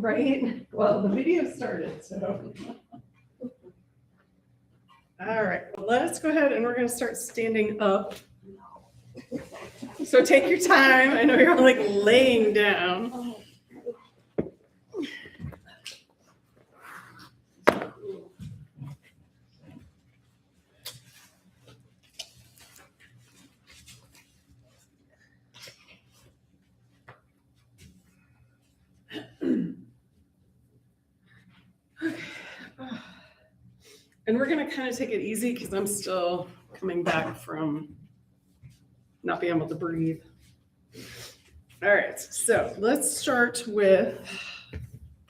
Right? Well, the video started, so. All right, well, let's go ahead and we're gonna start standing up. So take your time. I know you're all like laying down. And we're gonna kind of take it easy because I'm still coming back from not being able to breathe. All right, so let's start with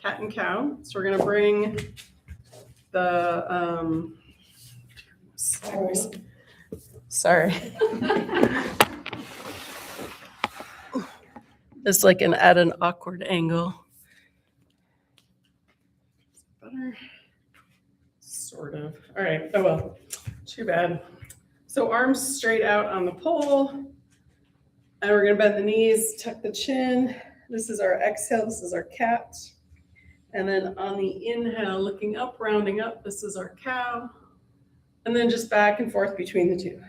cat and cow. So we're gonna bring the, sorry. It's like at an awkward angle. Better. Sort of. All right. Oh, well, too bad. So arms straight out on the pole. And we're going to bend the knees, tuck the chin. This is our exhale. This is our cat. And then on the inhale, looking up, rounding up, this is our cow. And then just back and forth between the two.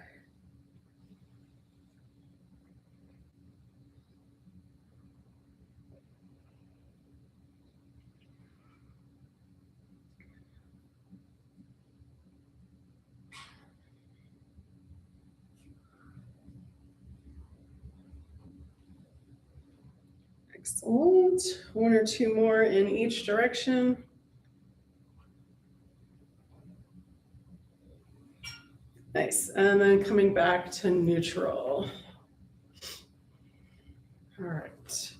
Excellent. One or two more in each direction. Nice. And then coming back to neutral. All right.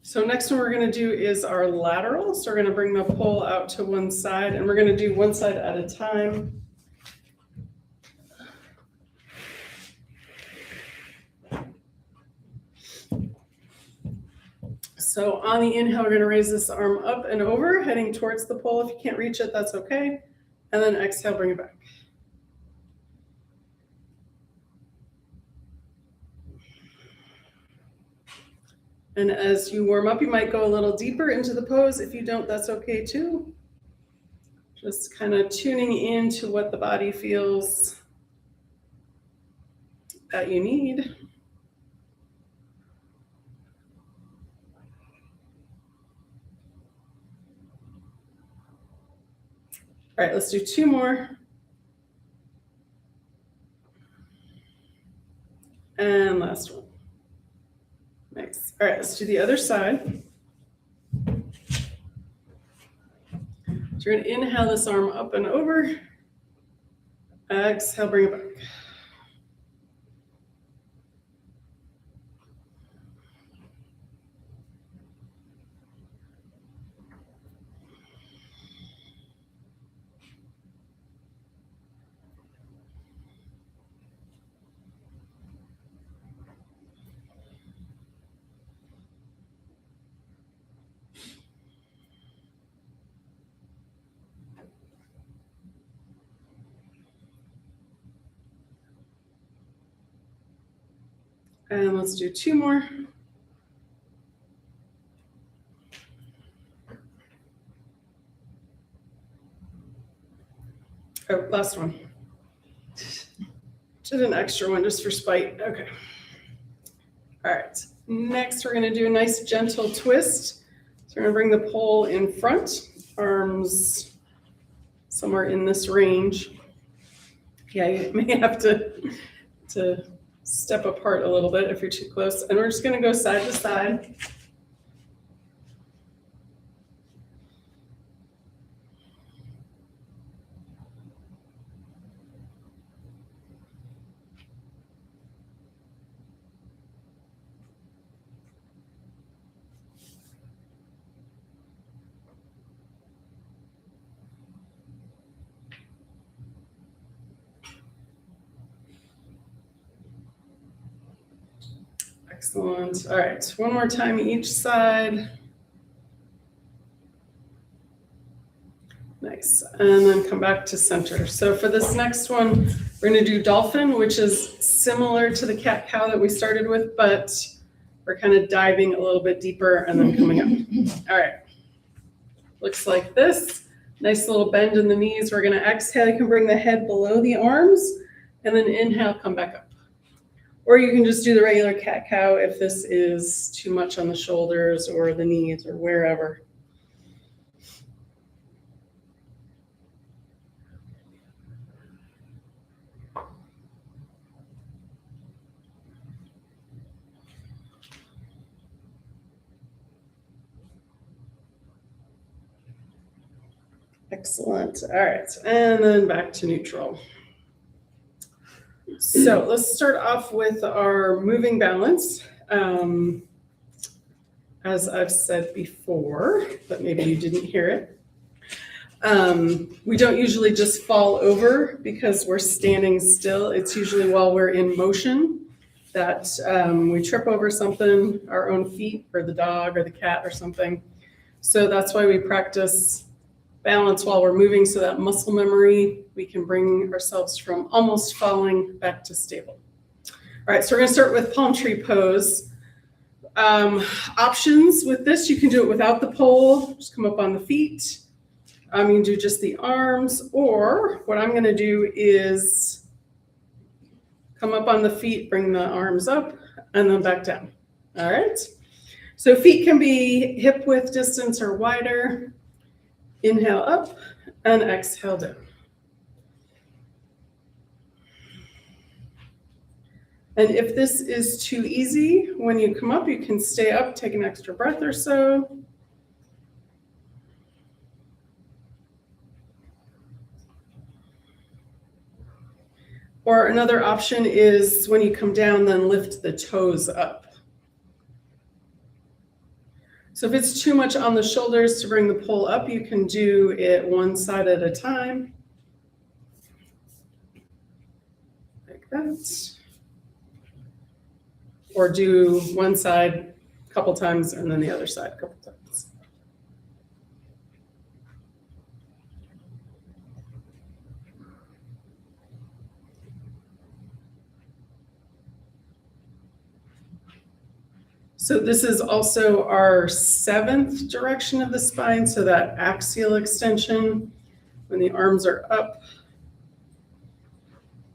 So next one we're going to do is our lateral. So we're going to bring the pole out to one side, and we're going to do one side at a time. So on the inhale, we're going to raise this arm up and over, heading towards the pole. If you can't reach it, that's okay. And then exhale, bring it back. And as you warm up, you might go a little deeper into the pose. If you don't, that's okay too. Just kind of tuning into what the body feels that you need. All right, let's do two more. And last one. Nice. All right, let's do the other side. So you're going to inhale this arm up and over. Exhale, bring it back. And let's do two more. Oh, last one. Did an extra one just for spite. Okay. All right. Next, we're going to do a nice gentle twist. So we're going to bring the pole in front, arms somewhere in this range. Yeah, you may have to step apart a little bit if you're too close. And we're just going to go side to side. Excellent. All right, one more time each side. Nice. And then come back to center. So for this next one, we're going to do dolphin, which is similar to the cat-cow that we started with, but we're kind of diving a little bit deeper and then coming up. All right. looks like this. Nice little bend in the knees. We're gonna exhale, you can bring the head below the arms, and then inhale, come back up. Or you can just do the regular cat-cow if this is too much on the shoulders or the knees or wherever. Excellent. All right, and then back to neutral. So let's start off with our moving balance. As I've said before, but maybe you didn't hear it. We don't usually just fall over because we're standing still. It's usually while we're in motion that we trip over something, our own feet or the dog or the cat or something. So that's why we practice balance while we're moving, so that muscle memory, we can bring ourselves from almost falling back to stable. All right, so we're gonna start with palm tree pose. Options with this, you can do it without the pole, just come up on the feet. You can do just the arms, or what I'm gonna do is come up on the feet, bring the arms up, and then back down. All right, so feet can be hip width distance or wider. Inhale up and exhale down. And if this is too easy, when you come up, you can stay up, take an extra breath or so. Or another option is when you come down, then lift the toes up. So if it's too much on the shoulders to bring the pole up, you can do it one side at a time. Like that. Or do one side a couple times and then the other side a couple times. So this is also our 7th direction of the spine, so that axial extension when the arms are up,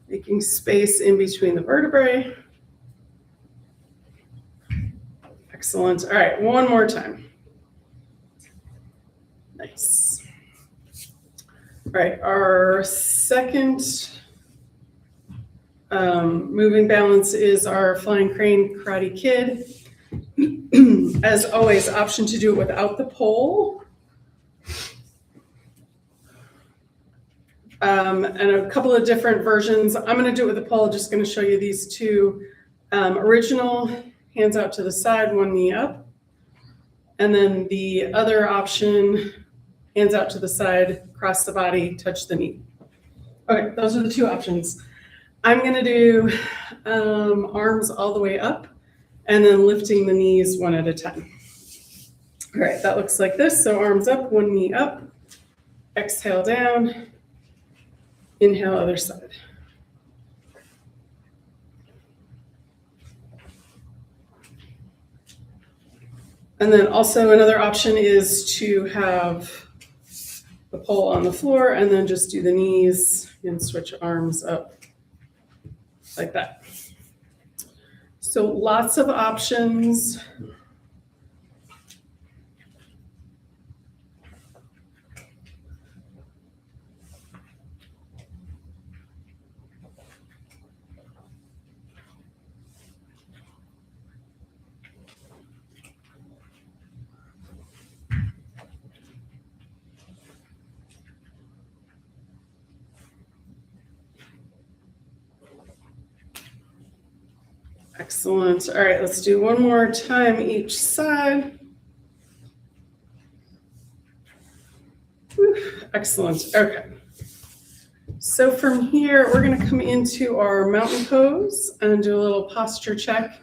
making space in between the vertebrae. Excellent. All right, one more time. Nice. All right, our second moving balance is our flying crane Karate Kid. As always, option to do it without the pole. And a couple of different versions. I'm going to do it with the pole. Just going to show you these two. Original, hands out to the side, one knee up. And then the other option, hands out to the side, cross the body, touch the knee. Okay, those are the two options. I'm going to do arms all the way up, and then lifting the knees one at a time. All right, that looks like this. So arms up, one knee up, exhale down, inhale other side. And then also another option is to have the pole on the floor and then just do the knees and switch arms up like that. So lots of options. Excellent. All right, let's do one more time each side. Whew, excellent. Okay. So from here, we're going to come into our mountain pose and do a little posture check.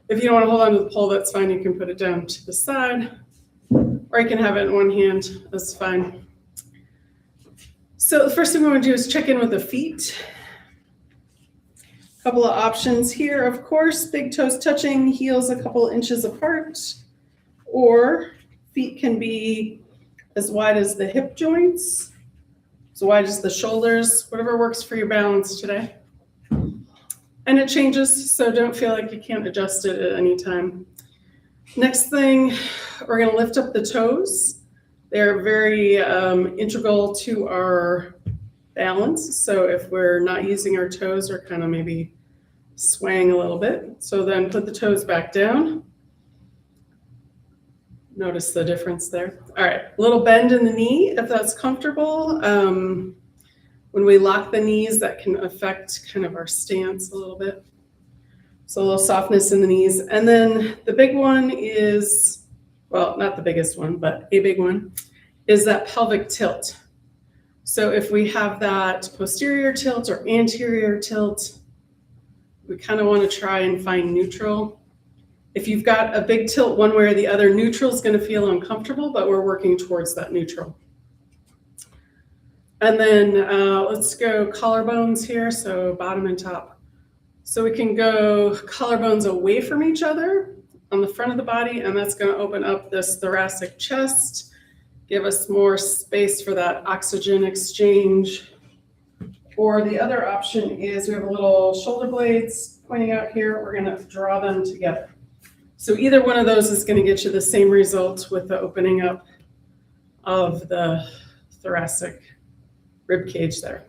If you don't want to hold on to the pole, that's fine. You can put it down to the side, or you can have it in one hand. That's fine. So the first thing we want to do is check in with the feet. Couple of options here, of course, big toes touching, heels a couple inches apart, or Feet can be as wide as the hip joints, as wide as the shoulders, whatever works for your balance today. And it changes, so don't feel like you can't adjust it at any time. Next thing, we're gonna lift up the toes. They're very integral to our balance. So if we're not using our toes, we're kind of maybe swaying a little bit. So then put the toes back down. Notice the difference there. All right, a little bend in the knee if that's comfortable. When we lock the knees, that can affect kind of our stance a little bit. So a little softness in the knees. And then the big one is, well, not the biggest one, but a big one, is that pelvic tilt. So if we have that posterior tilt or anterior tilt, we kind of want to try and find neutral. If you've got a big tilt one way or the other, neutral is going to feel uncomfortable, but we're working towards that neutral. And then let's go collarbones here, so bottom and top. So we can go collarbones away from each other on the front of the body, and that's going to open up this thoracic chest, give us more space for that oxygen exchange. Or the other option is we have a little shoulder blades pointing out here. We're going to draw them together. So either one of those is going to get you the same result with the opening up of the thoracic rib cage there.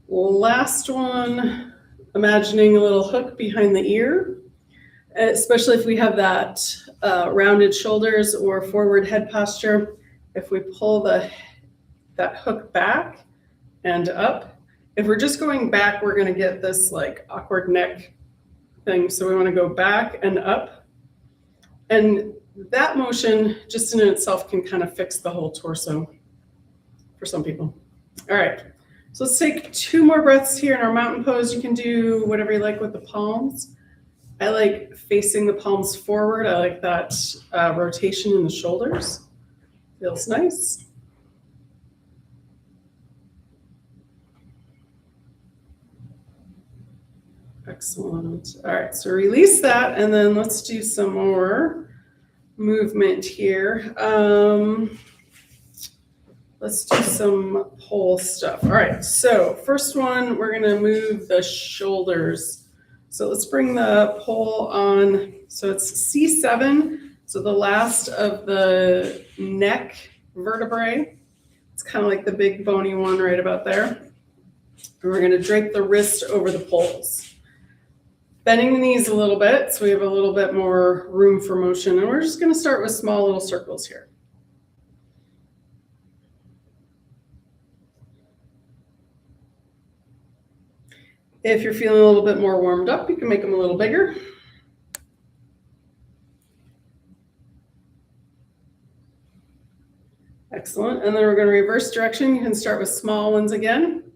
Last one, imagining a little hook behind the ear, especially if we have that rounded shoulders or forward head posture. If we pull that hook back and up, if we're just going back, we're going to get this like awkward neck thing. So we want to go back and up. And that motion just in itself can kind of fix the whole torso for some people. All right, so let's take 2 more breaths here in our mountain pose. You can do whatever you like with the palms. I like facing the palms forward. I like that rotation in the shoulders. Feels nice. Excellent. All right, so release that, and then let's do some more movement here. Let's do some pole stuff. All right, so first one, we're gonna move the shoulders. So let's bring the pole on. So it's C7, so the last of the neck vertebrae. It's kind of like the big bony one right about there. And we're gonna drape the wrist over the poles. Bending the knees a little bit, so we have a little bit more room for motion. And we're just gonna start with small little circles here. If you're feeling a little bit more warmed up, you can make them a little bigger. Excellent. And then we're going to reverse direction. You can start with small ones again.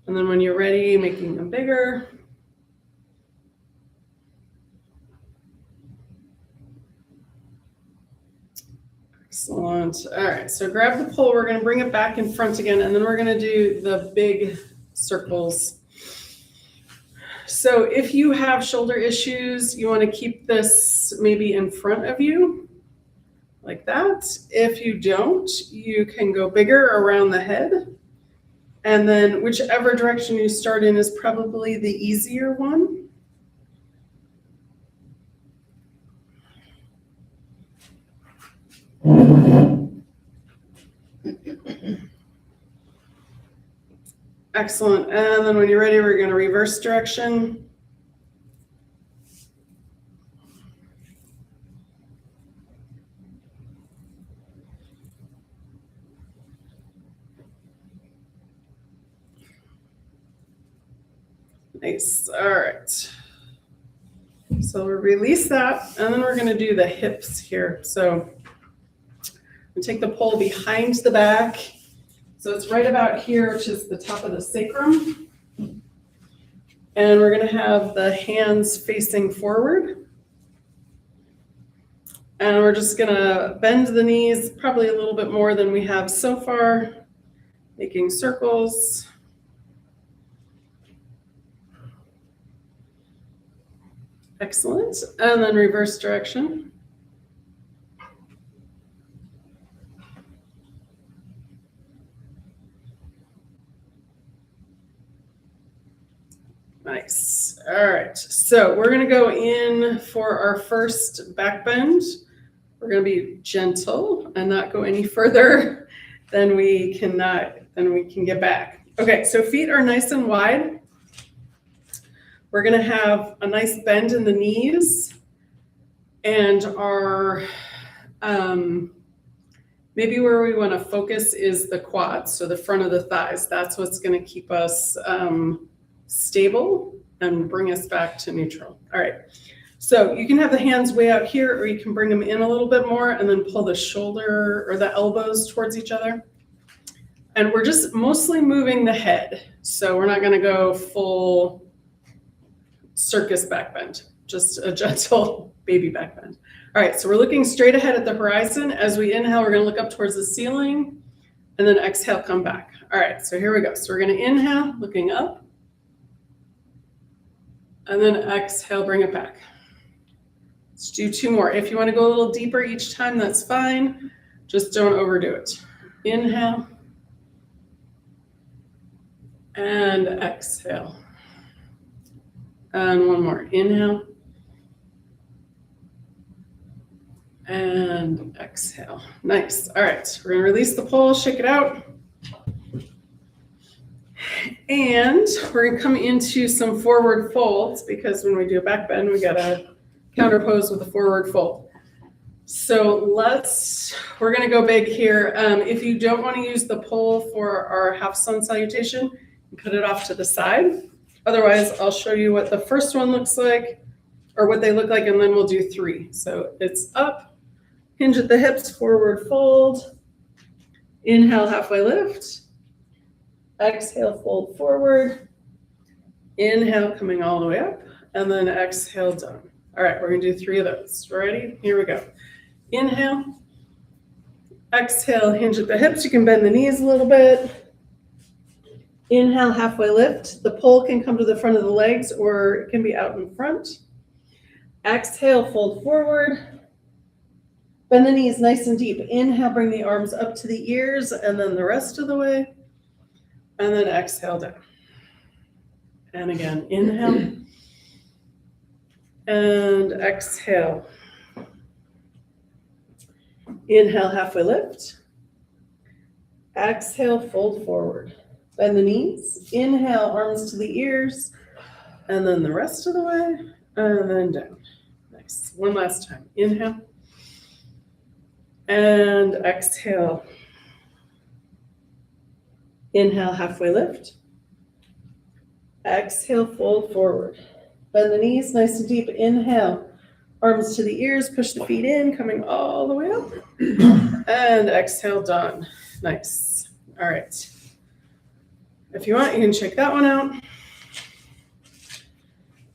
And then when you're ready, making them bigger. Excellent. All right, so grab the pole. We're going to bring it back in front again, and then we're going to do the big circles. So if you have shoulder issues, you want to keep this maybe in front of you, like that. If you don't, you can go bigger around the head. And then whichever direction you start in is probably the easier one. Excellent. And then when you're ready, we're going to reverse direction. Nice. All right. So we'll release that, and then we're going to do the hips here. So we take the pole behind the back. So it's right about here, which is the top of the sacrum. And we're going to have the hands facing forward. And we're just going to bend the knees probably a little bit more than we have so far, making circles. Excellent. And then reverse direction. Nice. All right. So we're going to go in for our first back bend. We're going to be gentle and not go any further than we can get back. Okay. So feet are nice and wide. We're going to have a nice bend in the knees, and our maybe where we want to focus is the quads, so the front of the thighs. That's what's going to keep us stable and bring us back to neutral. All right. So you can have the hands way out here, or you can bring them in a little bit more and then pull the shoulder or the elbows towards each other. And we're just mostly moving the head. So we're not going to go full circus back bend, just a gentle baby back bend. All right, so we're looking straight ahead at the horizon. As we inhale, we're going to look up towards the ceiling, and then exhale, come back. All right, so here we go. So we're going to inhale, looking up, and then exhale, bring it back. Let's do 2 more. If you want to go a little deeper each time, that's fine. Just don't overdo it. Inhale, and exhale. And 1 more. Inhale. And exhale. Nice. All right. We're going to release the pole, shake it out. And we're going to come into some forward folds, because when we do a back bend, we got to counter pose with a forward fold. So we're going to go big here. If you don't want to use the pole for our half sun salutation, put it off to the side. Otherwise, I'll show you what the first one looks like, or what they look like, and then we'll do 3. So it's up, hinge at the hips, forward fold, inhale, halfway lift, exhale, fold forward, inhale, coming all the way up, and then exhale, down. All right, we're going to do 3 of those. Ready? Here we go. Inhale, exhale, hinge at the hips. You can bend the knees a little bit. Inhale, halfway lift. The pole can come to the front of the legs, or it can be out in front. Exhale, fold forward. Bend the knees nice and deep. Inhale, bring the arms up to the ears, and then the rest of the way. And then exhale down. And again, inhale. And exhale. Inhale, halfway lift. Exhale, fold forward. Bend the knees. Inhale, arms to the ears. And then the rest of the way. And then down. Nice. One last time. Inhale. And exhale. Inhale, halfway lift. Exhale, fold forward. Bend the knees nice and deep. Inhale. Arms to the ears. Push the feet in, coming all the way up. And exhale, done. Nice. All right. If you want, you can check that one out.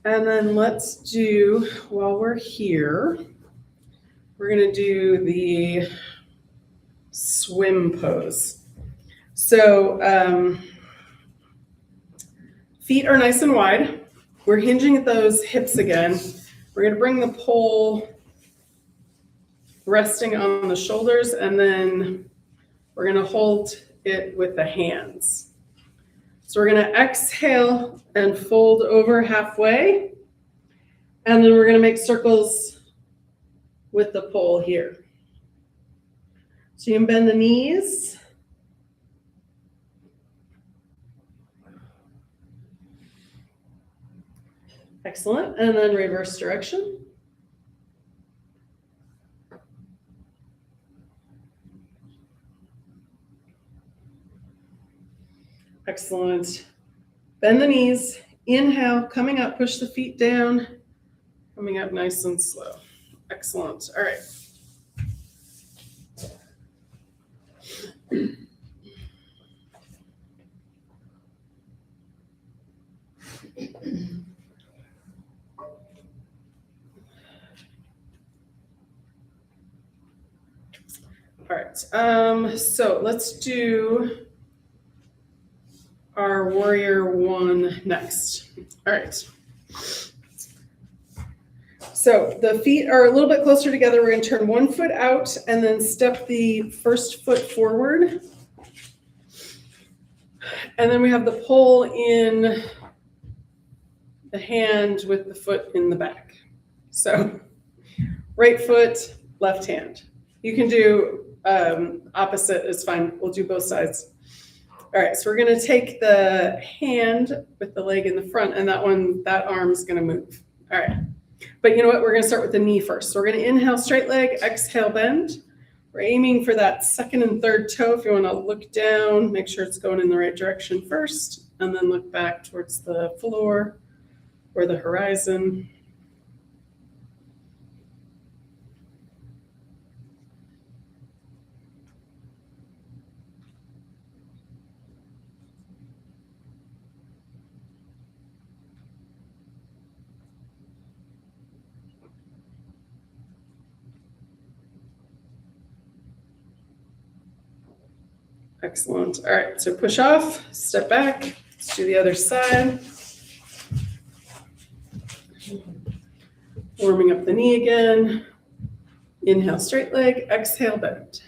And then let's do, while we're here, we're going to do the swim pose. So feet are nice and wide. We're hinging at those hips again. We're going to bring the pole resting on the shoulders, and then we're going to hold it with the hands. So we're going to exhale and fold over halfway, and then we're going to make circles with the pole here. So you can bend the knees. Excellent. And then reverse direction. Excellent. Bend the knees. Inhale, coming up, push the feet down. Coming up nice and slow. Excellent. All right. All right. So let's do our warrior one next. All right. So the feet are a little bit closer together. We're going to turn one foot out and then step the first foot forward. And then we have the pole in the hand with the foot in the back. So right foot, left hand. You can do opposite, it's fine. We'll do both sides. All right, so we're going to take the hand with the leg in the front, and that arm's going to move. All right. But you know what? We're going to start with the knee first. So we're going to inhale, straight leg, exhale, bend. We're aiming for that second and third toe. If you want to look down, make sure it's going in the right direction first, and then look back towards the floor or the horizon. Excellent. All right, so push off, step back. Let's do the other side. Warming up the knee again. Inhale, straight leg, exhale, bend.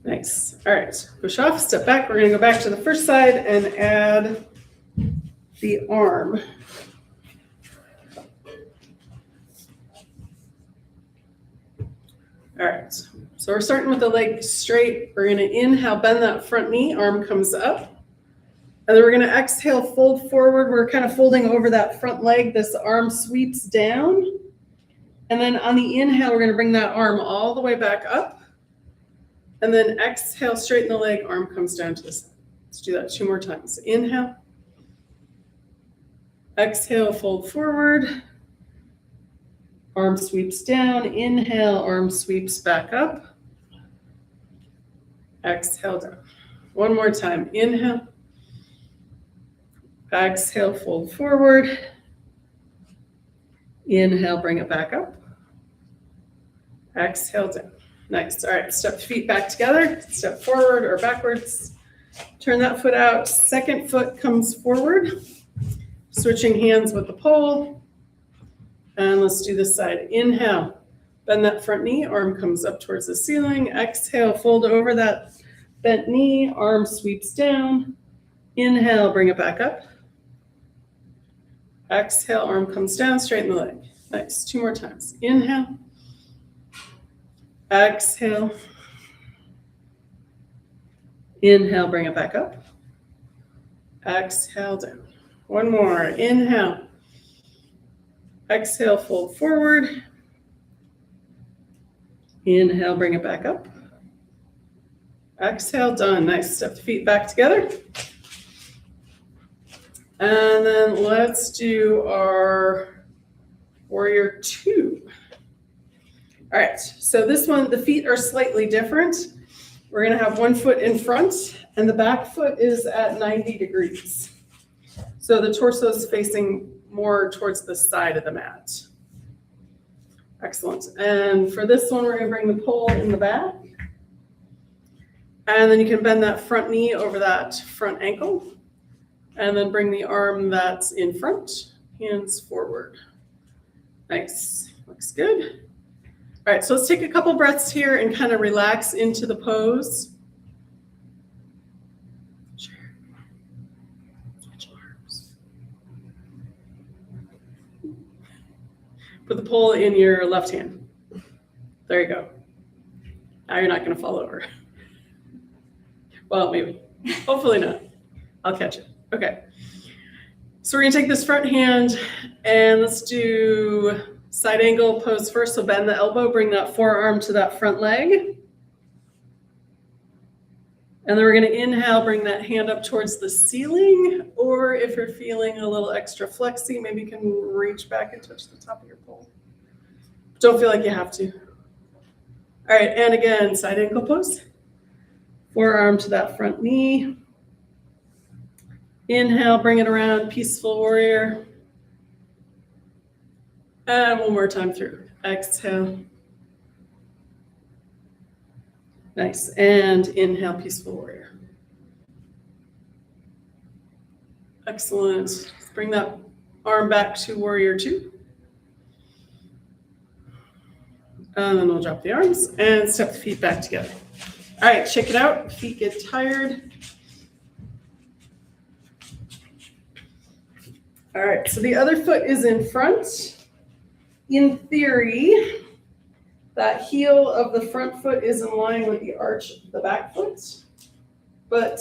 Nice. All right, push off, step back. We're going to go back to the first side and add the arm. All right, so we're starting with the leg straight. We're going to inhale, bend that front knee, arm comes up. And then we're going to exhale, fold forward. We're kind of folding over that front leg. This arm sweeps down. And then on the inhale, we're going to bring that arm all the way back up. And then exhale, straighten the leg, arm comes down to the side. Let's do that 2 more times. Inhale. Exhale, fold forward. Arm sweeps down. Inhale, arm sweeps back up. Exhale, down. 1 more time. Inhale. Exhale, fold forward. Inhale, bring it back up. Exhale, down. Nice. All right, step the feet back together. Step forward or backwards. Turn that foot out. Second foot comes forward. Switching hands with the pole. And let's do this side. Inhale. Bend that front knee. Arm comes up towards the ceiling. Exhale. Fold over that bent knee. Arm sweeps down. Inhale. Bring it back up. Exhale. Arm comes down. Straighten the leg. Nice. 2 more times. Inhale. Exhale. Inhale, bring it back up. Exhale, down. 1 more. Inhale. Exhale, fold forward. Inhale, bring it back up. Exhale, done. Nice. Step the feet back together. And then let's do our warrior 2. All right, so this one, the feet are slightly different. We're going to have 1 foot in front, and the back foot is at 90 degrees. So the torso is facing more towards the side of the mat. Excellent. And for this one, we're going to bring the pole in the back. And then you can bend that front knee over that front ankle. And then bring the arm that's in front, hands forward. Nice. Looks good. All right, so let's take a couple breaths here and kind of relax into the pose. Sure. Switch arms. Put the pole in your left hand. There you go. Now you're not going to fall over. Well, maybe. Hopefully not. I'll catch it. Okay. So we're going to take this front hand and let's do side angle pose first. So bend the elbow, bring that forearm to that front leg. And then we're going to inhale, bring that hand up towards the ceiling. Or if you're feeling a little extra flexy, maybe you can reach back and touch the top of your pole. Don't feel like you have to. All right, and again, side ankle pose. Forearm to that front knee. Inhale, bring it around, peaceful warrior. And one more time through. Exhale. Nice. And inhale, peaceful warrior. Excellent. Let's bring that arm back to warrior two. And then we'll drop the arms and step the feet back together. All right, check it out. Feet get tired. All right, so the other foot is in front. In theory, that heel of the front foot is in line with the arch of the back foot. But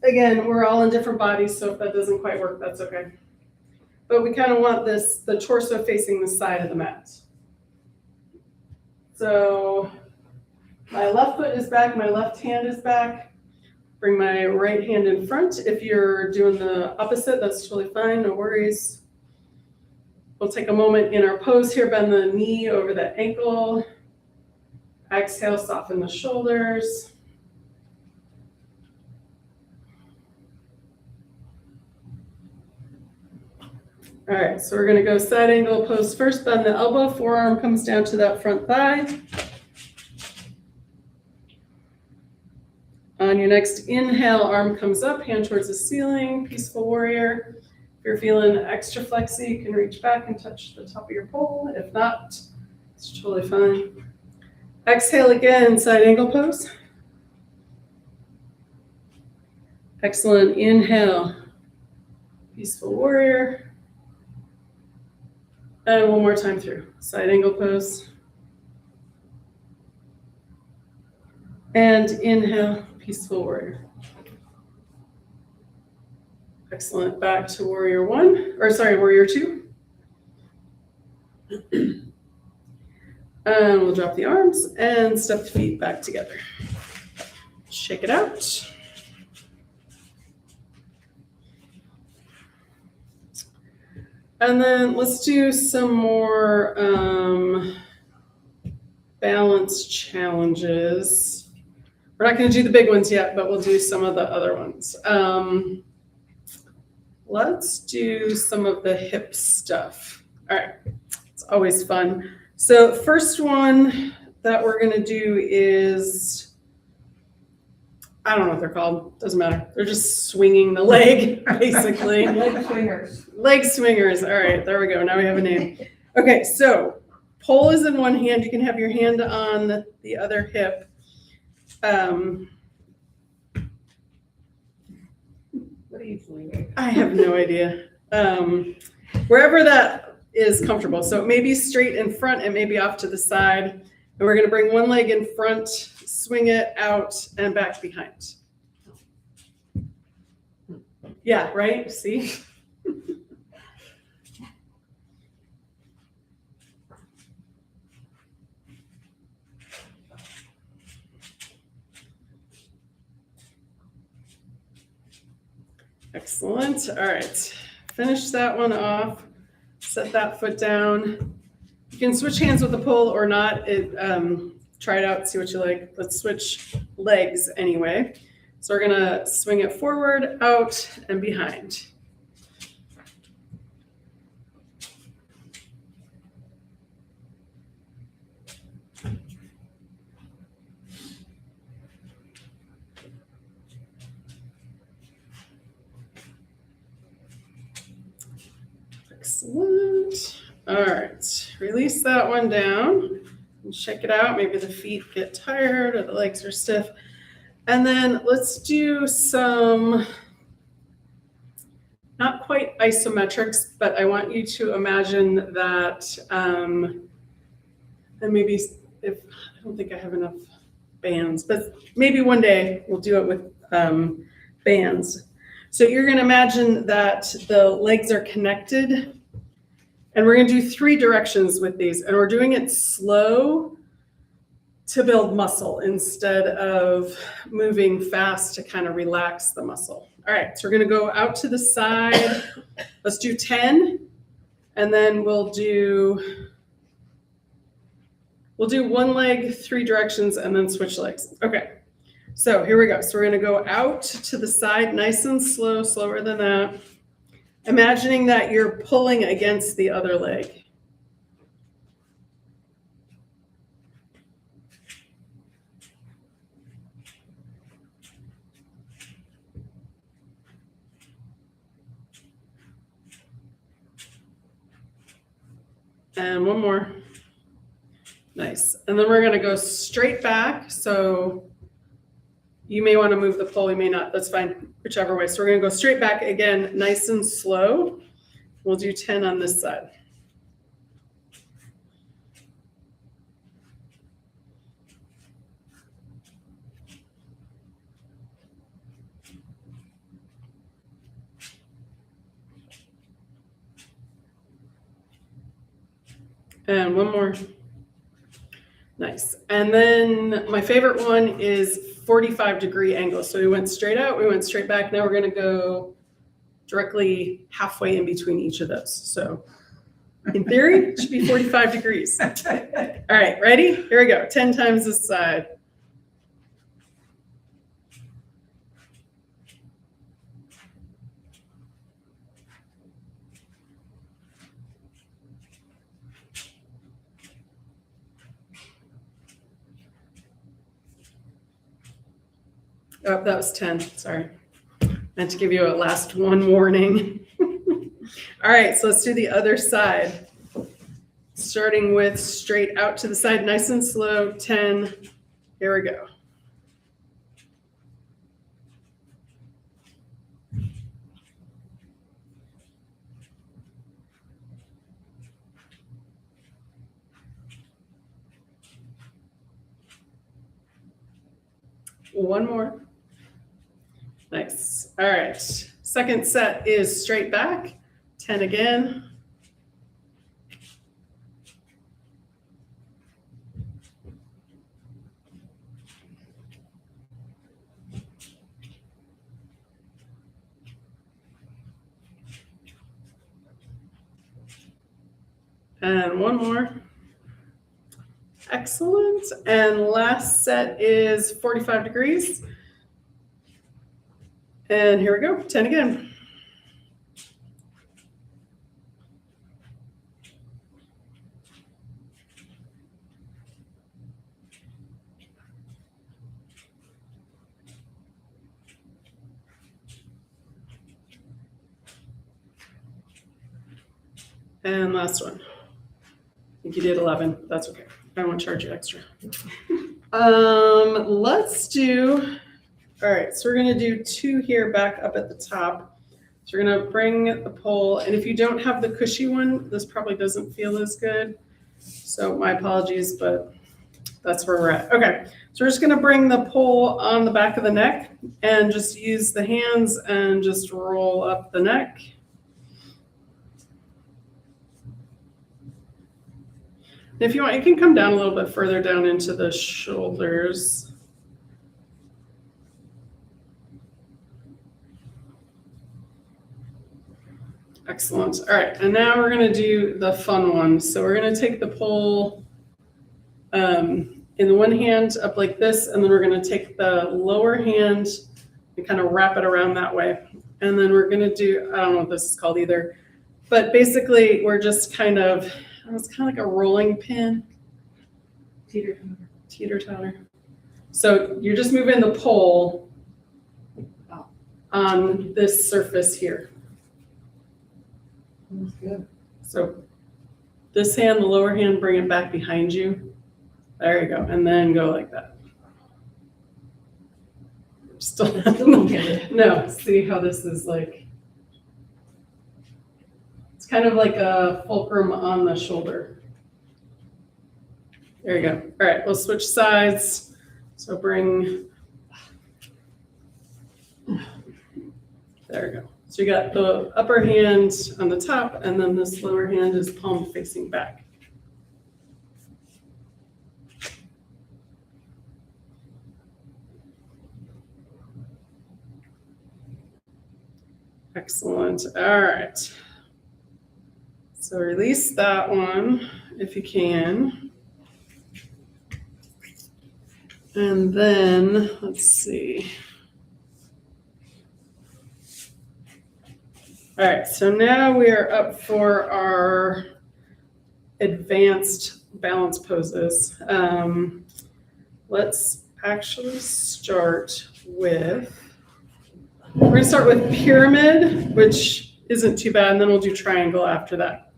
again, we're all in different bodies, so if that doesn't quite work, that's okay. But we kind of want the torso facing the side of the mat. So my left foot is back, my left hand is back. Bring my right hand in front. If you're doing the opposite, that's totally fine, no worries. We'll take a moment in our pose here, bend the knee over the ankle. Exhale, soften the shoulders. All right, so we're gonna go side angle pose first, bend the elbow, forearm comes down to that front thigh. On your next inhale, arm comes up, hand towards the ceiling, peaceful warrior. If you're feeling extra flexy, you can reach back and touch the top of your pole. If not, it's totally fine. Exhale again, side angle pose. Excellent, inhale, peaceful warrior. And one more time through, side angle pose. And inhale, peaceful warrior. Excellent, back to warrior one, or sorry, warrior two. And we'll drop the arms and step the feet back together. Shake it out. And then let's do some more balance challenges. We're not going to do the big ones yet, but we'll do some of the other ones. Let's do some of the hip stuff. All right, it's always fun. So first one that we're going to do is, I don't know what they're called. Doesn't matter. They're just swinging the leg, basically. Leg swingers. Leg swingers. All right, there we go. Now we have a name. Okay, so pole is in one hand. You can have your hand on the other hip. What are you swinging? I have no idea. Wherever that is comfortable. So it may be straight in front, it may be off to the side. And we're going to bring one leg in front, swing it out and back behind. Yeah, right? See? Excellent. All right. Finish that one off. Set that foot down. You can switch hands with the pole or not. Try it out, see what you like. Let's switch legs anyway. So we're gonna swing it forward, out, and behind. Excellent. All right, release that one down and check it out. Maybe the feet get tired or the legs are stiff. And then let's do some, not quite isometrics, but I want you to imagine that, and maybe if, I don't think I have enough bands, but maybe one day we'll do it with bands. So you're gonna imagine that the legs are connected. And we're going to do 3 directions with these, and we're doing it slow to build muscle instead of moving fast to kind of relax the muscle. All right, so we're going to go out to the side. Let's do 10, and then we'll do one leg, 3 directions, and then switch legs. Okay, So here we go. So we're going to go out to the side nice and slow, slower than that. Imagining that you're pulling against the other leg. And one more. Nice. And then we're going to go straight back. So you may want to move the pole, you may not. That's fine, whichever way. So we're going to go straight back again, nice and slow. We'll do 10 on this side. And one more. Nice. And then my favorite one is 45-degree angle. So we went straight out, we went straight back. Now we're going to go directly halfway in between each of those. So in theory, it should be 45 degrees. All right, ready? Here we go. 10 times this side. Oh, that was 10. Sorry. Meant to give you a last one warning. All right, so let's do the other side. Starting with straight out to the side, nice and slow, 10. Here we go. One more. Nice. All right. Second set is straight back, 10 again. And one more. Excellent. And last set is 45 degrees. And here we go, 10 again. And last one. I think you did 11. That's okay. I won't charge you extra. Let's do, all right, so we're gonna do 2 here back up at the top. So we're gonna bring the pole, and if you don't have the cushy one, this probably doesn't feel as good. So my apologies, but that's where we're at. Okay, so we're just gonna bring the pole on the back of the neck and just use the hands and just roll up the neck. If you want, you can come down a little bit further down into the shoulders. Excellent. All right, and now we're going to do the fun one. So we're going to take the pole in the one hand up like this, and then we're going to take the lower hand and kind of wrap it around that way. And then we're going to do, I don't know what this is called either, but basically we're just kind of, it's kind of like a rolling pin. Teeter-totter. Teeter-totter. So you're just moving the pole on this surface here. That's good. So this hand, the lower hand, bring it back behind you. There you go. And then go like that. Still don't get it. No, see how this is like, it's kind of like a fulcrum on the shoulder. There you go. All right, we'll switch sides. So bring, there we go. So you got the upper hand on the top, and then this lower hand is palm facing back. Excellent. All right. So release that one if you can. And then, let's see. All right, so now we are up for our advanced balance poses. Let's actually start with, we're gonna start with pyramid, which isn't too bad, and then we'll do triangle after that.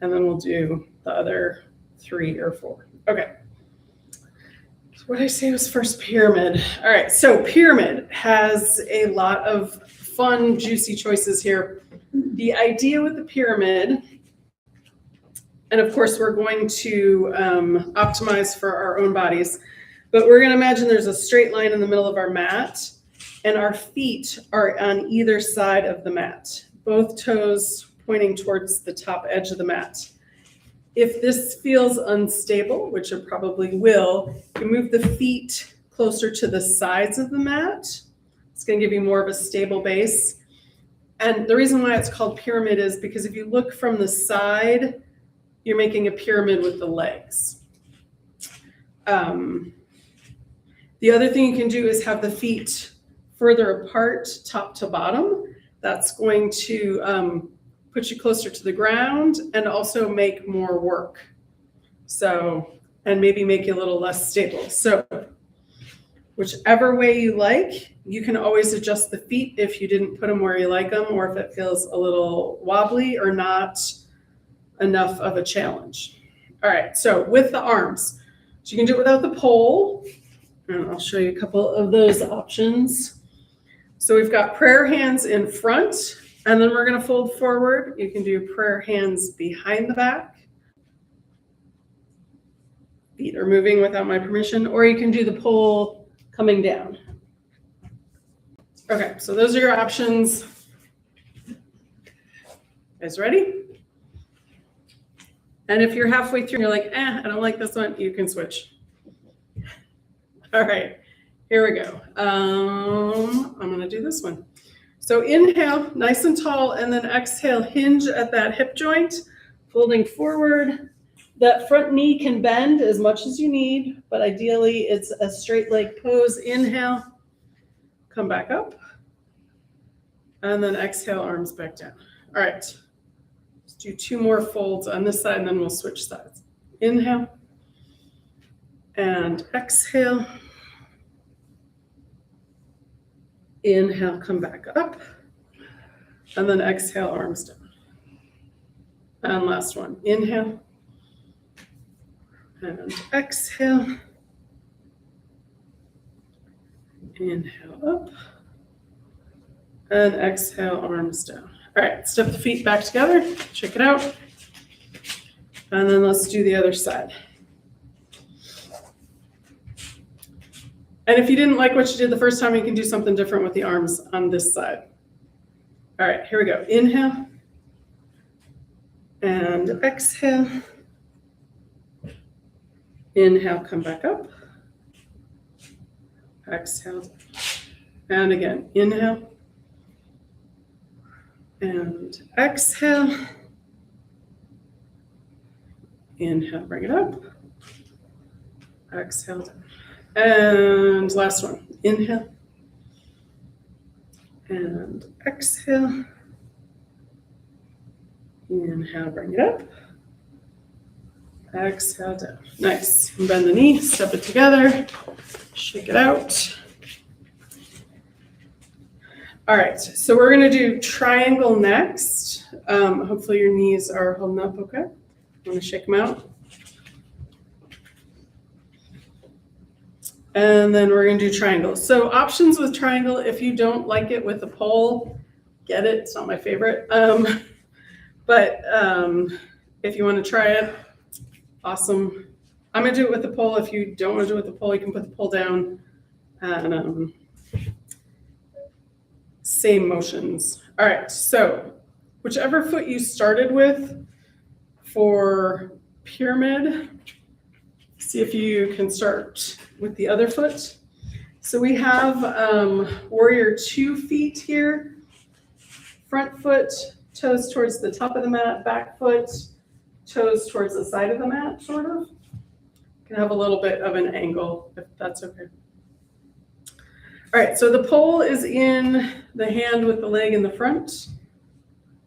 And then we'll do the other 3 or 4. Okay. So what did I say was first? Pyramid. All right, so pyramid has a lot of fun, juicy choices here. The idea with the pyramid, and of course we're going to optimize for our own bodies, but we're gonna imagine there's a straight line in the middle of our mat, and our feet are on either side of the mat, both toes pointing towards the top edge of the mat. If this feels unstable, which it probably will, you move the feet closer to the sides of the mat. It's gonna give you more of a stable base. And the reason why it's called pyramid is because if you look from the side, you're making a pyramid with the legs. The other thing you can do is have the feet further apart, top to bottom. That's going to put you closer to the ground and also make more work. So, and maybe make you a little less stable. So whichever way you like, you can always adjust the feet if you didn't put them where you like them, or if it feels a little wobbly or not enough of a challenge. All right, so with the arms, so you can do it without the pole, and I'll show you a couple of those options. So we've got prayer hands in front, and then we're gonna fold forward. You can do prayer hands behind the back. Feet are moving without my permission, or you can do the pole coming down. Okay, so those are your options. Guys ready? And if you're halfway through and you're like, I don't like this one, you can switch. All right, here we go. I'm gonna do this one. So inhale, nice and tall, and then exhale, hinge at that hip joint, folding forward. That front knee can bend as much as you need, but ideally it's a straight leg pose. Inhale, come back up, and then exhale, arms back down. All right, let's do 2 more folds on this side, and then we'll switch sides. Inhale, and exhale. Inhale, come back up, and then exhale, arms down. And last one, inhale, and exhale. Inhale up, and exhale, arms down. All right, step the feet back together, check it out. And then let's do the other side. And if you didn't like what you did the first time, you can do something different with the arms on this side. All right, here we go. Inhale, and exhale. Inhale, come back up. Exhale, and again, inhale, and exhale. Inhale, bring it up. Exhale down. And last one, inhale, and exhale. Inhale, bring it up. Exhale down. Nice. And bend the knee, step it together, shake it out. All right, so we're gonna do triangle next. Hopefully your knees are holding up okay. I'm gonna shake them out. And then we're gonna do triangle. So options with triangle, if you don't like it with the pole, get it, it's not my favorite. But if you wanna try it, awesome. I'm gonna do it with the pole. If you don't wanna do it with the pole, you can put the pole down and same motions. All right, so whichever foot you started with for pyramid, see if you can start with the other foot. So we have warrior 2 feet here. Front foot, toes towards the top of the mat, back foot, toes towards the side of the mat, sort of. can have a little bit of an angle, if that's okay. All right, so the pole is in the hand with the leg in the front.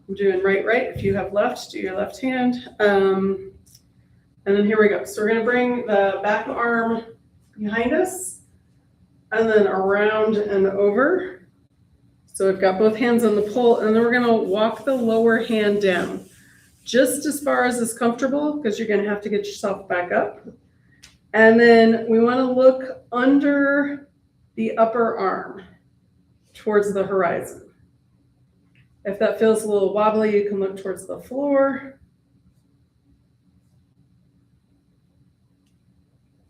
I'm doing right. If you have left, do your left hand. And then here we go. So we're gonna bring the back arm behind us and then around and over. So we've got both hands on the pole, and then we're gonna walk the lower hand down just as far as is comfortable, because you're gonna have to get yourself back up. And then we wanna look under the upper arm towards the horizon. If that feels a little wobbly, you can look towards the floor.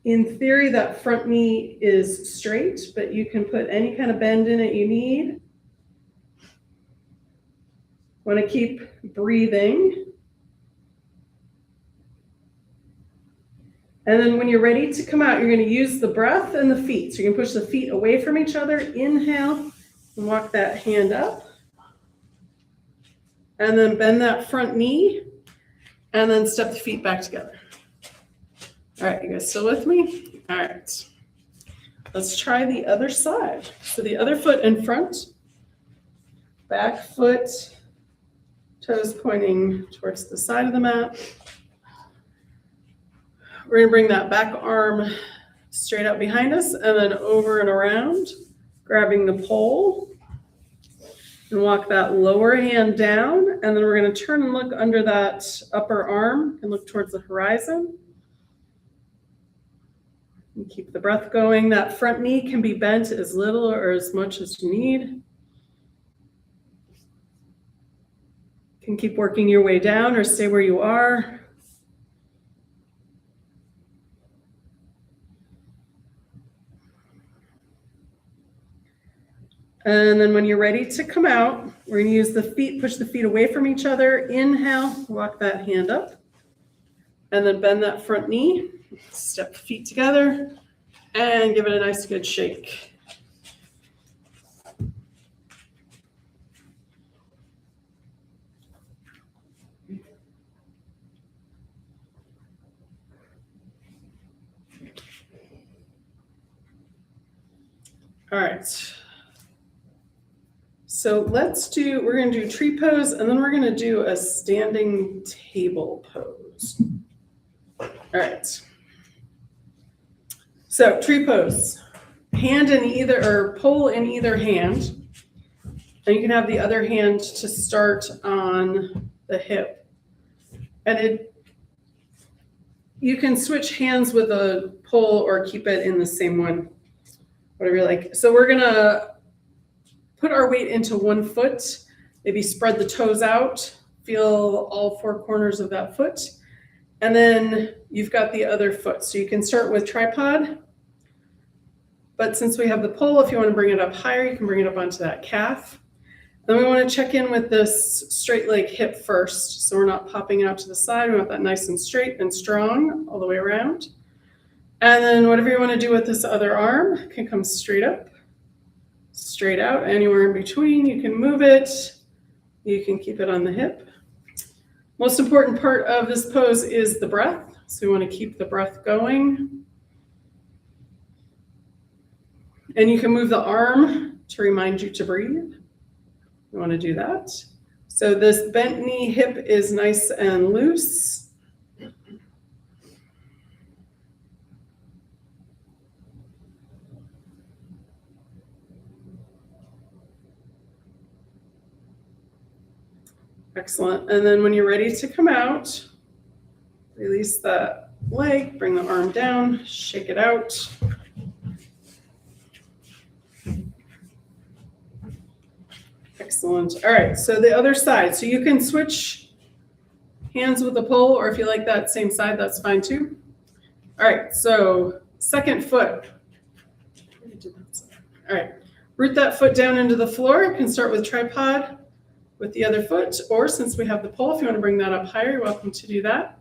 In theory, that front knee is straight, but you can put any kind of bend in it you need. Want to keep breathing. And then when you're ready to come out, you're going to use the breath and the feet. So you can push the feet away from each other. Inhale and walk that hand up. And then bend that front knee and then step the feet back together. All right, you guys still with me? All right, let's try the other side. So the other foot in front, back foot, toes pointing towards the side of the mat. We're gonna bring that back arm straight out behind us and then over and around, grabbing the pole. And walk that lower hand down, and then we're going to turn and look under that upper arm and look towards the horizon. And keep the breath going. That front knee can be bent as little or as much as you need. You can keep working your way down or stay where you are. And then when you're ready to come out, we're going to use the feet, push the feet away from each other. Inhale, walk that hand up. And then bend that front knee. Step the feet together and give it a nice good shake. All right. So we're going to do tree pose, and then we're going to do a standing table pose. All right. So tree pose, hand in either, or pole in either hand. And you can have the other hand to start on the hip. And you can switch hands with a pole or keep it in the same one, whatever you like. So we're going to put our weight into one foot, maybe spread the toes out, feel all four corners of that foot, and then you've got the other foot. So you can start with tripod, but since we have the pole, if you want to bring it up higher, you can bring it up onto that calf. Then we want to check in with this straight leg hip first, so we're not popping it out to the side. We want that nice and straight and strong all the way around. And then whatever you want to do with this other arm can come straight up, straight out, anywhere in between. You can move it, you can keep it on the hip. Most important part of this pose is the breath. So we want to keep the breath going. And you can move the arm to remind you to breathe. You want to do that. So this bent knee hip is nice and loose. Excellent. And then when you're ready to come out, release that leg, bring the arm down, shake it out. Excellent. All right, so the other side. So you can switch hands with the pole, or if you like that same side, that's fine too. All right, so second foot. All right, root that foot down into the floor. You can start with tripod with the other foot, or since we have the pole, if you want to bring that up higher, you're welcome to do that.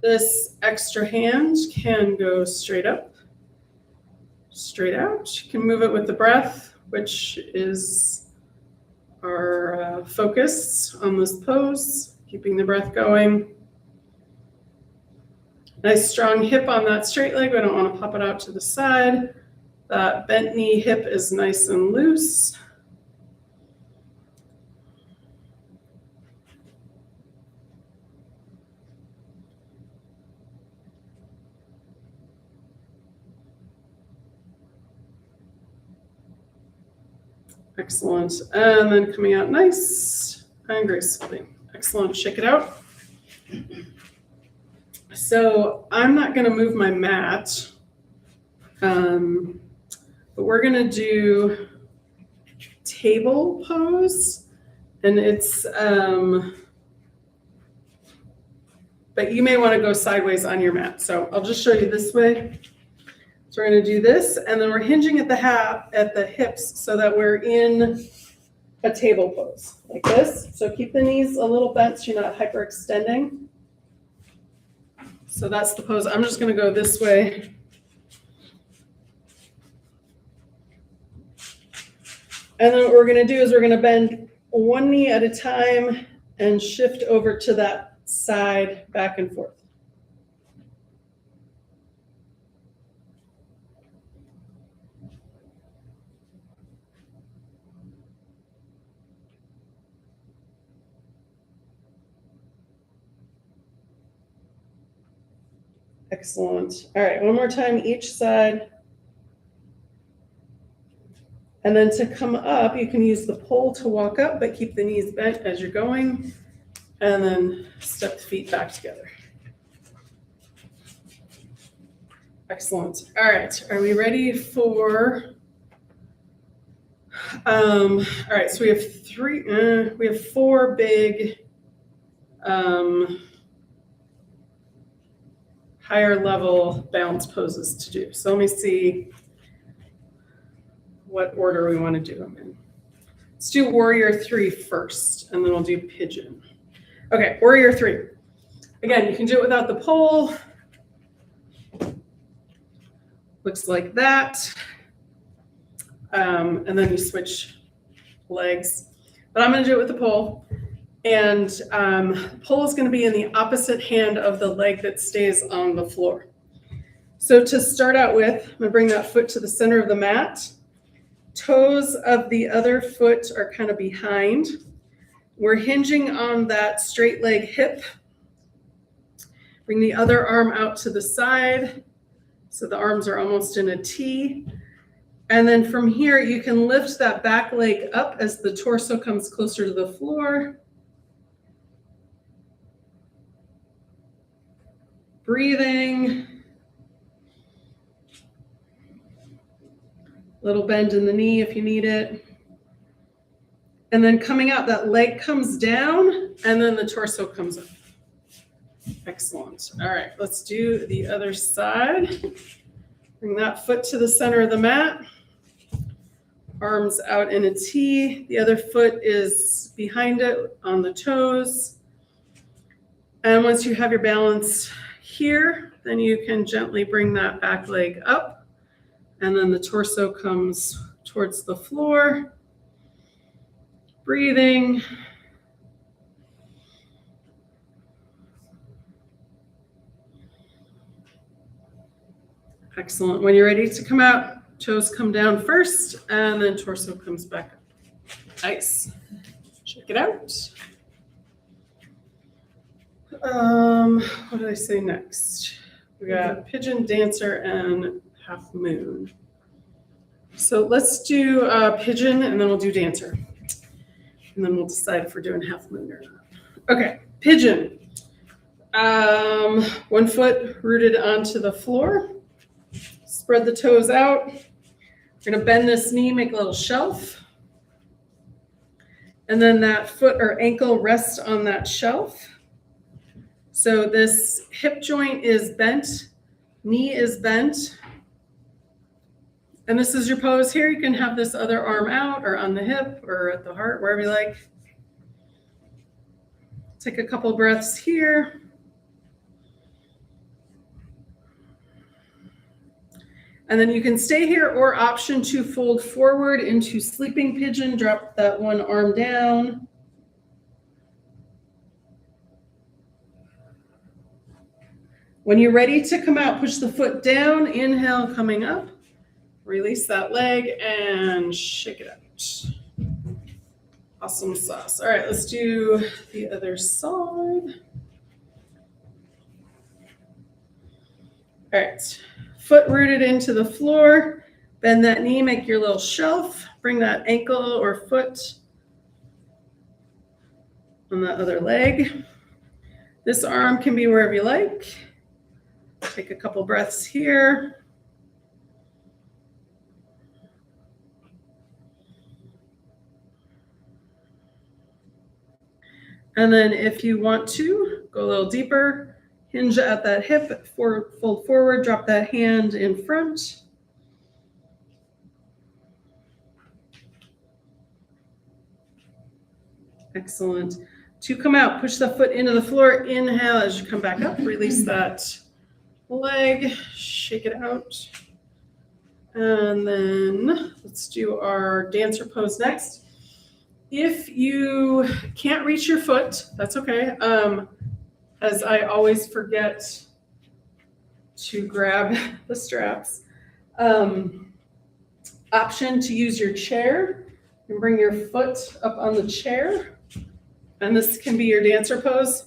This extra hand can go straight up, straight out. You can move it with the breath, which is our focus on this pose, keeping the breath going. Nice strong hip on that straight leg. We don't want to pop it out to the side. That bent knee hip is nice and loose. Excellent. And then coming out nice and gracefully. Excellent. Shake it out. So I'm not going to move my mat, but we're going to do table pose. And it's, but you may want to go sideways on your mat. So I'll just show you this way. So we're going to do this, and then we're hinging at the hips so that we're in a table pose like this. So keep the knees a little bent so you're not hyperextending. So that's the pose. I'm just going to go this way. And then what we're going to do is we're going to bend one knee at a time and shift over to that side, back and forth. Excellent. All right, one more time each side. And then to come up, you can use the pole to walk up, but keep the knees bent as you're going. And then step the feet back together. Excellent. All right, are we ready for, all right, so we have four big, higher level balance poses to do. So let me see what order we want to do them in. Let's do Warrior 3 first, and then we'll do Pigeon. Okay, Warrior 3. Again, you can do it without the pole. Looks like that. And then you switch legs. But I'm going to do it with the pole. And the pole is going to be in the opposite hand of the leg that stays on the floor. So to start out with, I'm going to bring that foot to the center of the mat. Toes of the other foot are kind of behind. We're hinging on that straight leg hip. Bring the other arm out to the side. So the arms are almost in a T. And then from here, you can lift that back leg up as the torso comes closer to the floor. Breathing. Little bend in the knee if you need it. And then coming out, that leg comes down and then the torso comes up. Excellent. All right, let's do the other side. Bring that foot to the center of the mat. Arms out in a T. The other foot is behind it on the toes. And once you have your balance here, then you can gently bring that back leg up. And then the torso comes towards the floor. Breathing. Excellent. When you're ready to come out, toes come down first, and then torso comes back up. Nice. Check it out. What did I say next? We got Pigeon, Dancer, and Half Moon. So let's do Pigeon, and then we'll do Dancer. And then we'll decide if we're doing Half Moon or not. Okay, Pigeon. One foot rooted onto the floor. Spread the toes out. We're going to bend this knee, make a little shelf. And then that foot or ankle rests on that shelf. So this hip joint is bent, knee is bent. And this is your pose here. You can have this other arm out or on the hip or at the heart, wherever you like. Take a couple breaths here. And then you can stay here or option to fold forward into sleeping pigeon. Drop that one arm down. When you're ready to come out, push the foot down, inhale, coming up, release that leg and shake it out. Awesome sauce. All right, let's do the other side. All right, foot rooted into the floor, bend that knee, make your little shelf, bring that ankle or foot on the other leg. This arm can be wherever you like. Take a couple breaths here. And then if you want to, go a little deeper, hinge at that hip, fold forward, drop that hand in front. Excellent. To come out, push the foot into the floor, inhale as you come back up, release that leg, shake it out. And then let's do our dancer pose next. If you can't reach your foot, that's okay. As I always forget to grab the straps. Option to use your chair and bring your foot up on the chair. And this can be your dancer pose.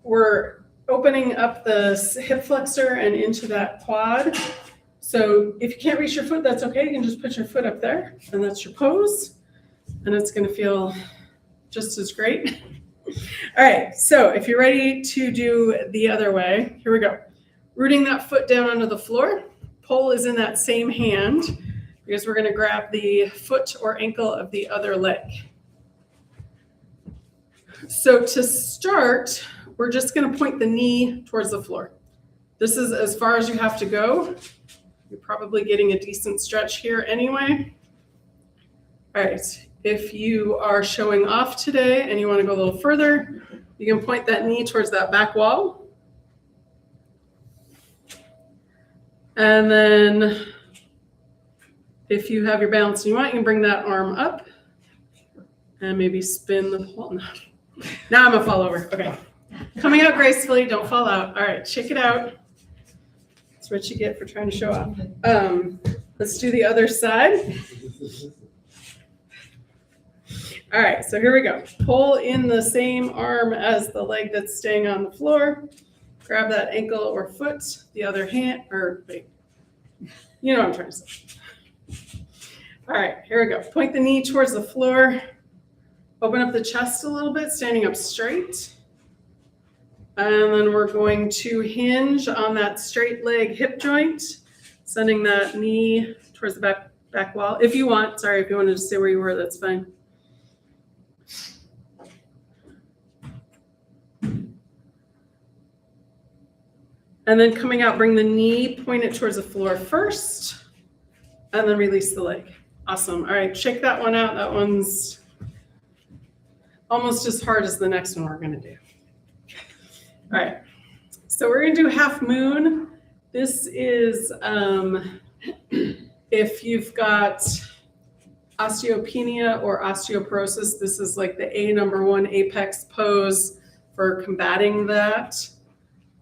We're opening up the hip flexor and into that quad. So if you can't reach your foot, that's okay. You can just put your foot up there and that's your pose. And it's going to feel just as great. All right, so if you're ready to do the other way, here we go. Rooting that foot down onto the floor. Pole is in that same hand because we're going to grab the foot or ankle of the other leg. So to start, we're just going to point the knee towards the floor. This is as far as you have to go. You're probably getting a decent stretch here anyway. All right, if you are showing off today and you want to go a little further, you can point that knee towards that back wall. And then if you have your balance and you want, you can bring that arm up and maybe spin the whole. Now I'm gonna fall over. Okay. Coming out gracefully, don't fall out. All right, shake it out. That's what you get for trying to show off. Let's do the other side. All right, so here we go. Pull in the same arm as the leg that's staying on the floor. Grab that ankle or foot, the other hand, or wait, you know what I'm trying to say. All right, here we go. Point the knee towards the floor. Open up the chest a little bit, standing up straight. And then we're going to hinge on that straight leg hip joint, sending that knee towards the back wall. If you want, sorry, if you wanted to stay where you were, that's fine. And then coming out, bring the knee, point it towards the floor first, and then release the leg. Awesome. All right, check that one out. That one's almost as hard as the next one we're going to do. All right, so we're going to do half moon. This is if you've got osteopenia or osteoporosis, this is like the #1 apex pose for combating that.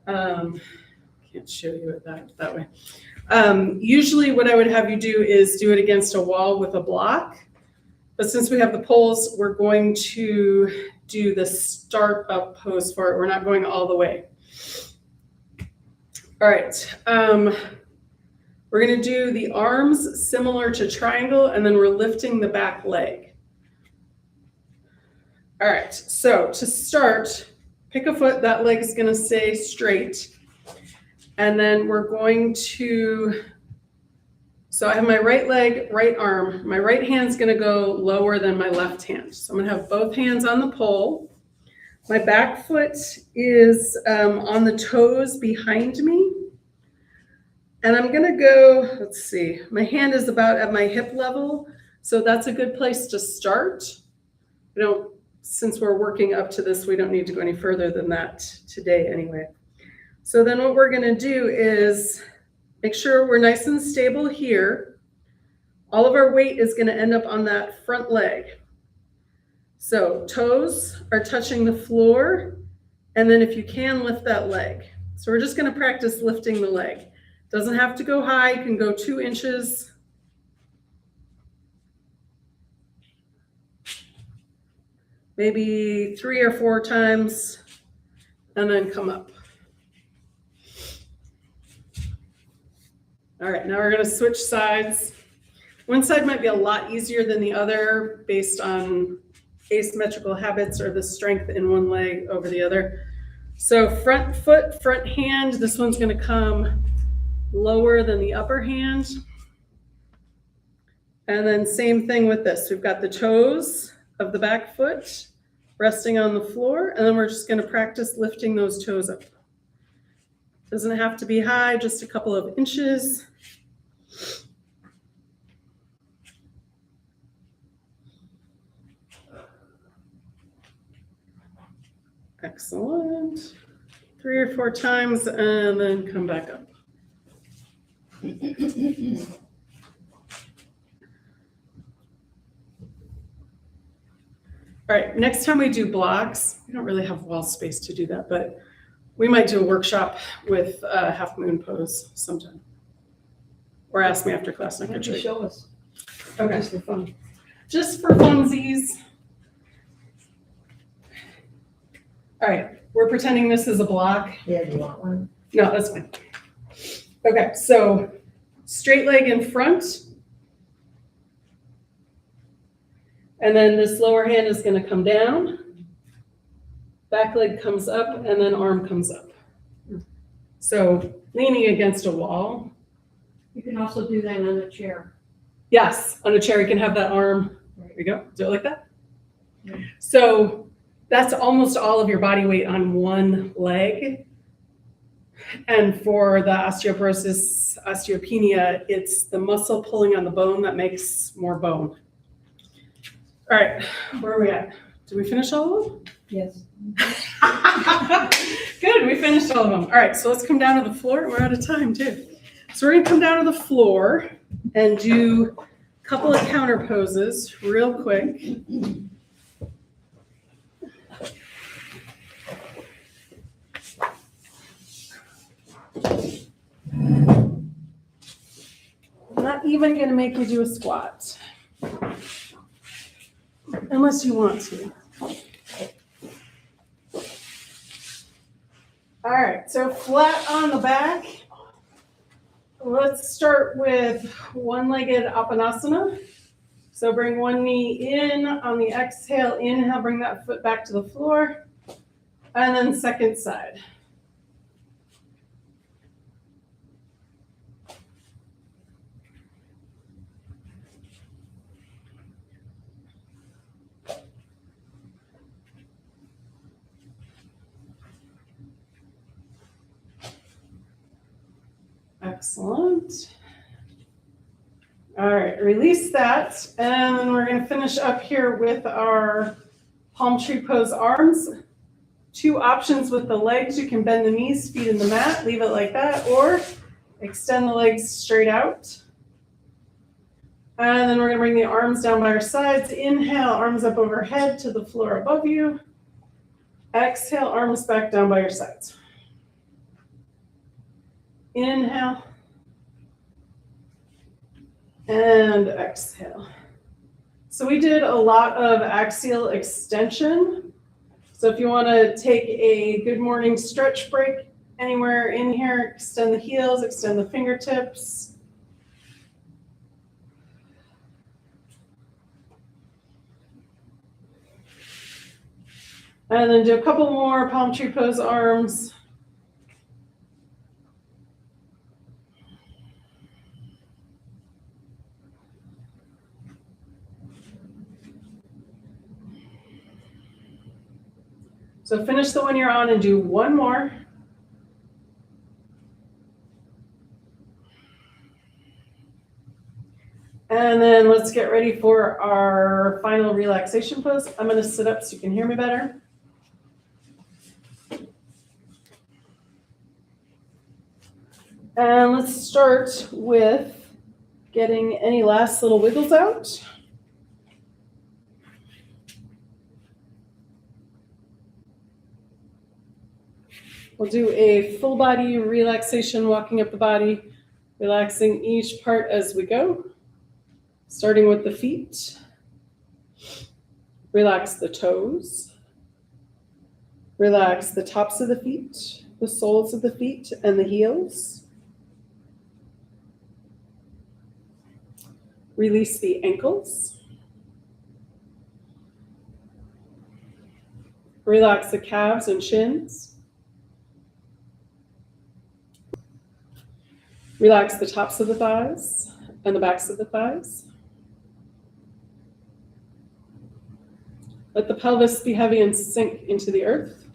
Can't show you it that way. Usually what I would have you do is do it against a wall with a block. But since we have the poles, we're going to do the start up pose for it. We're not going all the way. All right. We're going to do the arms similar to triangle, and then we're lifting the back leg. All right. So to start, pick a foot. That leg is going to stay straight. And then we're going to, so I have my right leg, right arm. My right hand's going to go lower than my left hand. So I'm going to have both hands on the pole. My back foot is on the toes behind me. And I'm going to go, let's see, my hand is about at my hip level. So that's a good place to start. Since we're working up to this, we don't need to go any further than that today anyway. So then what we're going to do is make sure we're nice and stable here. All of our weight is going to end up on that front leg. So toes are touching the floor. And then if you can, lift that leg. So we're just gonna practice lifting the leg. Doesn't have to go high, you can go 2 inches. Maybe 3 or 4 times, and then come up. All right, now we're gonna switch sides. One side might be a lot easier than the other based on asymmetrical habits or the strength in one leg over the other. So front foot, front hand, this one's gonna come lower than the upper hand. And then same thing with this. We've got the toes of the back foot resting on the floor, and then we're just gonna practice lifting those toes up. Doesn't have to be high, just a couple of inches. Excellent. 3 or 4 times, and then come back up. All right, next time we do blocks, we don't really have wall space to do that, but we might do a workshop with half moon pose sometime. Or ask me after class, and I Why can don't you show you. show us? Okay, Just for fun. just for funsies. All right, we're pretending this is a block. Yeah, do you want one? No, that's fine. Okay, so straight leg in front. And then this lower hand is gonna come down. Back leg comes up, and then arm comes up. So leaning against a wall. You can also do that on a chair. Yes, on a chair, you can have that arm. There you go. Do it like that. Yeah. So that's almost all of your body weight on one leg. And for the osteoporosis, osteopenia, it's the muscle pulling on the bone that makes more bone. All right, where are we at? Did we finish all of them? Yes. Good, we finished all of them. All right, so let's come down to the floor. We're out of time too. So we're gonna come down to the floor and do a couple of counter poses real quick. I'm not even gonna make you do a squat. Unless you want to. All right, so flat on the back. Let's start with one-legged Apanasana. So bring one knee in on the exhale, inhale, bring that foot back to the floor. And then second side. Excellent. All right, release that. And then we're gonna finish up here with our palm tree pose arms. 2 options with the legs. You can bend the knees, feet in the mat, leave it like that, or extend the legs straight out. And then we're gonna bring the arms down by our sides. Inhale, arms up overhead to the floor above you. Exhale, arms back down by your sides. Inhale. And exhale. So we did a lot of axial extension. So if you want to take a good morning stretch break anywhere in here, extend the heels, extend the fingertips. And then do a couple more palm tree pose arms. So finish the one you're on and do one more. And then let's get ready for our final relaxation pose. I'm going to sit up so you can hear me better. And let's start with getting any last little wiggles out. We'll do a full body relaxation, walking up the body, relaxing each part as we go. Starting with the feet. Relax the toes. Relax the tops of the feet, the soles of the feet, and the heels. Release the ankles. Relax the calves and shins. Relax the tops of the thighs and the backs of the thighs. Let the pelvis be heavy and sink into the earth.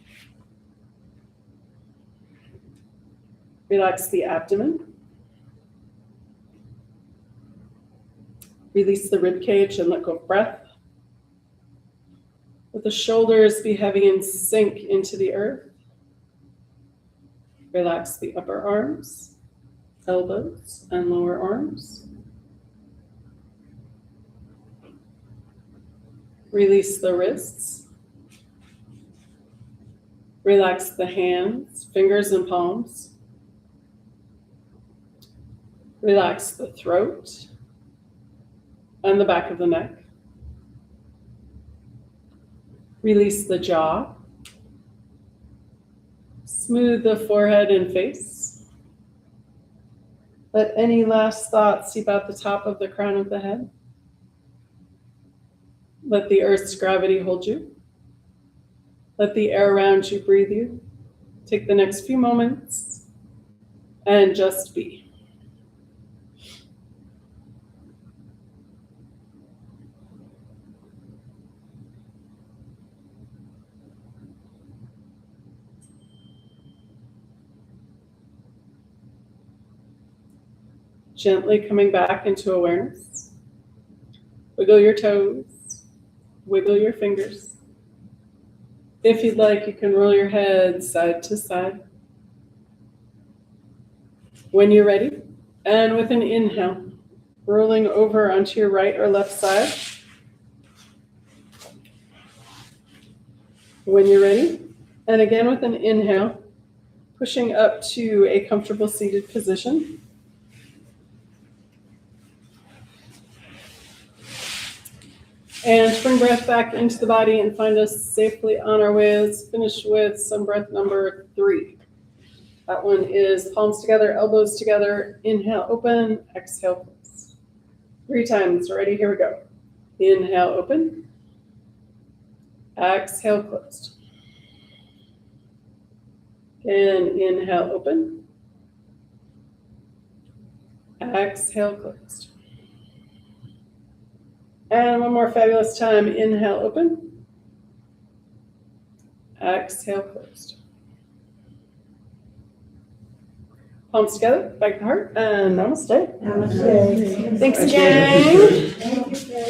Relax the abdomen. Release the rib cage and let go of breath. Let the shoulders be heavy and sink into the earth. Relax the upper arms, elbows, and lower arms. Release the wrists. Relax the hands, fingers, and palms. Relax the throat and the back of the neck. Release the jaw. Smooth the forehead and face. Let any last thoughts seep out the top of the crown of the head. Let the earth's gravity hold you. Let the air around you breathe you. Take the next few moments and just be. Gently coming back into awareness. Wiggle your toes, wiggle your fingers. If you'd like, you can roll your head side to side. When you're ready, and with an inhale, rolling over onto your right or left side. When you're ready, and again with an inhale, pushing up to a comfortable seated position. And bring breath back into the body and find us safely on our way. Let's finish with some breath number 3. That one is palms together, elbows together. Inhale, open, exhale, close. 3 times. Ready? Here we go. Inhale, open. Exhale, closed. Again, inhale, open. Exhale, closed. And one more fabulous time. Inhale, open. Exhale, closed. Palms together, back to heart, and namaste. Namaste. Thanks, gang. Thank you, Jen.